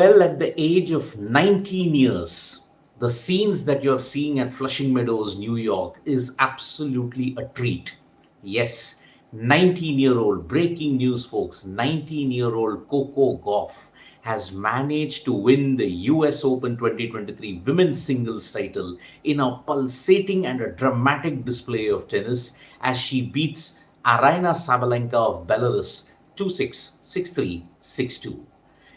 Well, at the age of 19 years, the scenes that you're seeing at Flushing Meadows, New York, is absolutely a treat. Yes, 19-year-old, breaking news, folks, 19-year-old Coco Gauff has managed to win the US Open 2023 women's singles title in a pulsating and a dramatic display of tennis as she beats Aryna Sabalenka of Belarus 2-6, 6-3, 6-2.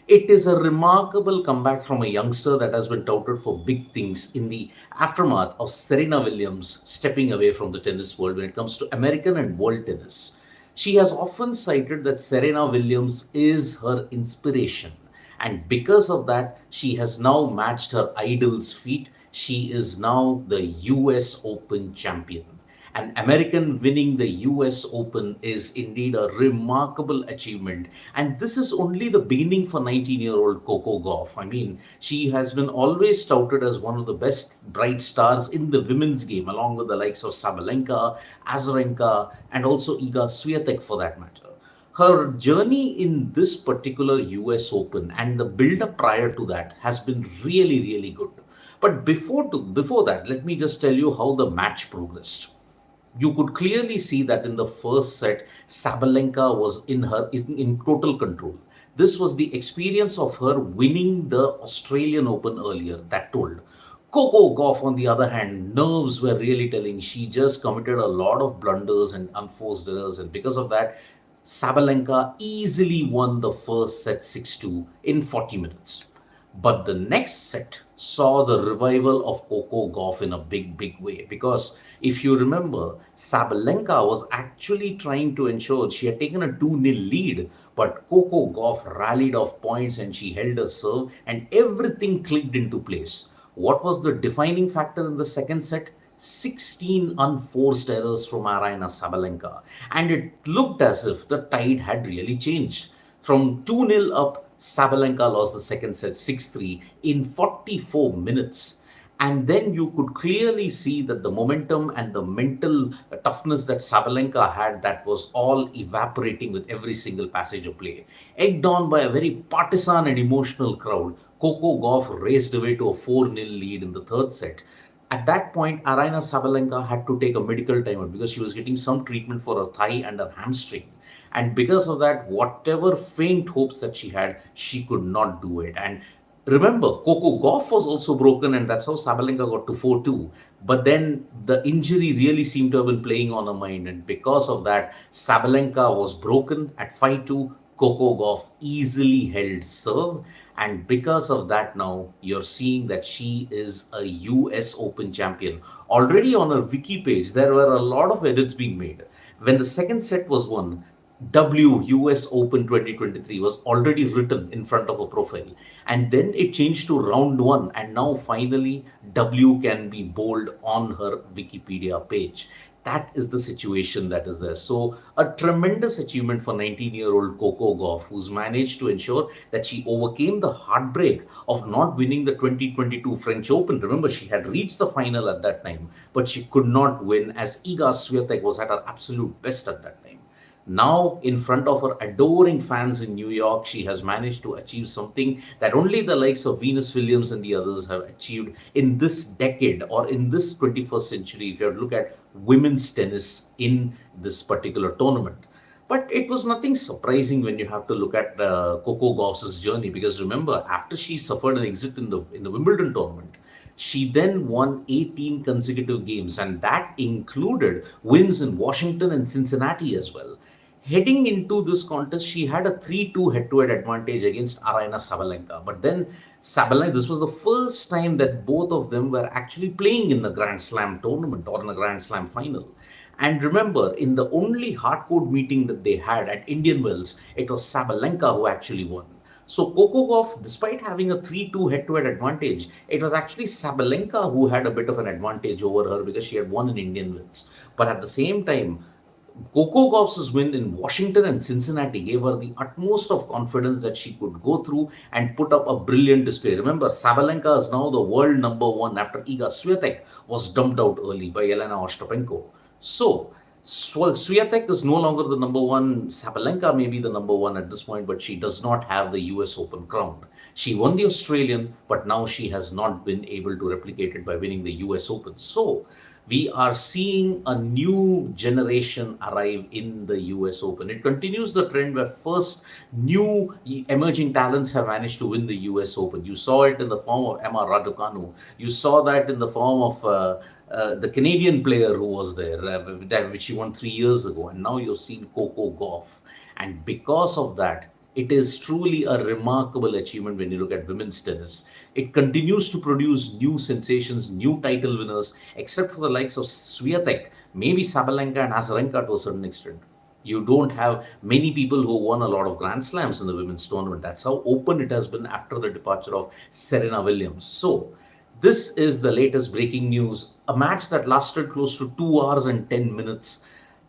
It is a remarkable comeback from a youngster that has been touted for big things in the aftermath of Serena Williams stepping away from the tennis world when it comes to American and world tennis. She has often cited that Serena Williams is her inspiration, and because of that, she has now matched her idol's feat. She is now the US Open champion. An American winning the US Open is indeed a remarkable achievement. And this is only the beginning for 19-year-old Coco Gauff. I mean, she has been always touted as one of the best bright stars in the women's game, along with the likes of Sabalenka, Azarenka, and also Iga Swiatek for that matter. Her journey in this particular US Open and the build up prior to that has been really, really good. But before that, let me just tell you how the match progressed. You could clearly see that in the first set, Sabalenka was in total control. This was the experience of her winning the Australian Open earlier that told. Coco Gauff, on the other hand, nerves were really telling. She just committed a lot of blunders and unforced errors, and because of that, Sabalenka easily won the first set 6-2 in 40 minutes. But the next set saw the revival of Coco Gauff in a big, big way. Because if you remember, Sabalenka was actually trying to ensure she had taken a 2-0 lead, but Coco Gauff rallied off points and she held her serve, and everything clicked into place. What was the defining factor in the second set? 16 unforced errors from Aryna Sabalenka. And it looked as if the tide had really changed. From 2-0 up, Sabalenka lost the second set 6-3 in 44 minutes. And then you could clearly see that the momentum and the mental toughness that Sabalenka had, that was all evaporating with every single passage of play. Egged on by a very partisan and emotional crowd, Coco Gauff raced away to a 4-0 lead in the third set. At that point, Aryna Sabalenka had to take a medical timeout because she was getting some treatment for her thigh and her hamstring. And because of that, whatever faint hopes that she had, she could not do it. And remember, Coco Gauff was also broken, and that's how Sabalenka got to 4-2. But then the injury really seemed to have been playing on her mind. And because of that, Sabalenka was broken at 5-2. Coco Gauff easily held serve. And because of that, now you're seeing that she is a US Open champion. Already on her wiki page, there were a lot of edits being made. When the second set was won, W US Open 2023 was already written in front of a profile, and then it changed to round one, and now finally W can be bold on her Wikipedia page. That is the situation that is there. So, a tremendous achievement for 19-year-old Coco Gauff, who's managed to ensure that she overcame the heartbreak of not winning the 2022 French Open. Remember, she had reached the final at that time, but she could not win as Iga Swiatek was at her absolute best at that time. Now, in front of her adoring fans in New York, she has managed to achieve something that only the likes of Venus Williams and the others have achieved in this decade or in this 21st century, if you have to look at women's tennis in this particular tournament. But it was nothing surprising when you have to look at Coco Gauff's journey, because remember, after she suffered an exit in the Wimbledon tournament, she then won 18 consecutive games, and that included wins in Washington and Cincinnati as well. Heading into this contest, she had a 3-2 head-to-head advantage against Aryna Sabalenka. But then Sabalenka, this was the first time that both of them were actually playing in the Grand Slam tournament or in a Grand Slam final. And remember, in the only hardcore meeting that they had at Indian Wells, it was Sabalenka who actually won. So Coco Gauff, despite having a 3-2 head-to-head advantage, it was actually Sabalenka who had a bit of an advantage over her because she had won in Indian Wells. But at the same time, Coco Gauff's win in Washington and Cincinnati gave her the utmost of confidence that she could go through and put up a brilliant display. Remember, Sabalenka is now the world number one after Iga Swiatek was dumped out early by Elena Ostapenko. So, Swiatek is no longer the number one. Sabalenka may be the number one at this point, but she does not have the US Open crown. She won the Australian, but now she has not been able to replicate it by winning the US Open. So we are seeing a new generation arrive in the US Open. It continues the trend where first new emerging talents have managed to win the US Open. You saw it in the form of Emma Raducanu. You saw that in the form of the Canadian player who was there, which she won 3 years ago, and now you've seen Coco Gauff. And because of that, it is truly a remarkable achievement when you look at women's tennis. It continues to produce new sensations, new title winners, except for the likes of Swiatek, maybe Sabalenka and Azarenka to a certain extent. You don't have many people who won a lot of Grand Slams in the women's tournament. That's how open it has been after the departure of Serena Williams. So, this is the latest breaking news. A match that lasted close to 2 hours and 10 minutes.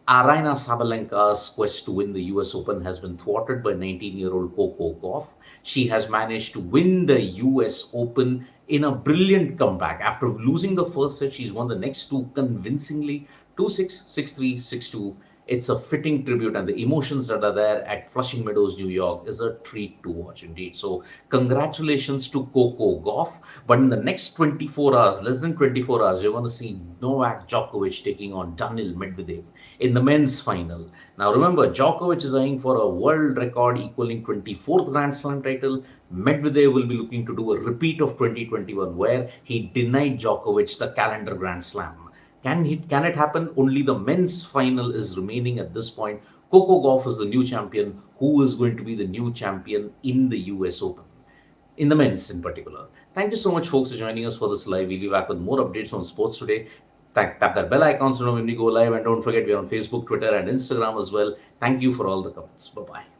Aryna Sabalenka's quest to win the US Open has been thwarted by 19-year-old Coco Gauff. She has managed to win the US Open in a brilliant comeback. After losing the first set, she's won the next two convincingly, 2-6, 6-3, 6-2. It's a fitting tribute, and the emotions that are there at Flushing Meadows, New York is a treat to watch indeed. So, congratulations to Coco Gauff. But in the next 24 hours, less than 24 hours, you're going to see Novak Djokovic taking on Daniil Medvedev in the men's final. Now, remember, Djokovic is eyeing for a world record equaling 24th Grand Slam title. Medvedev will be looking to do a repeat of 2021, where he denied Djokovic the calendar Grand Slam. Can it happen? Only the men's final is remaining at this point. Coco Gauff is the new champion. Who is going to be the new champion in the US Open? In the men's in particular. Thank you so much, folks, for joining us for this live. We'll be back with more updates on sports today. Tap that bell icon so you know when we go live. And don't forget, we're on Facebook, Twitter, and Instagram as well. Thank you for all the comments. Bye-bye.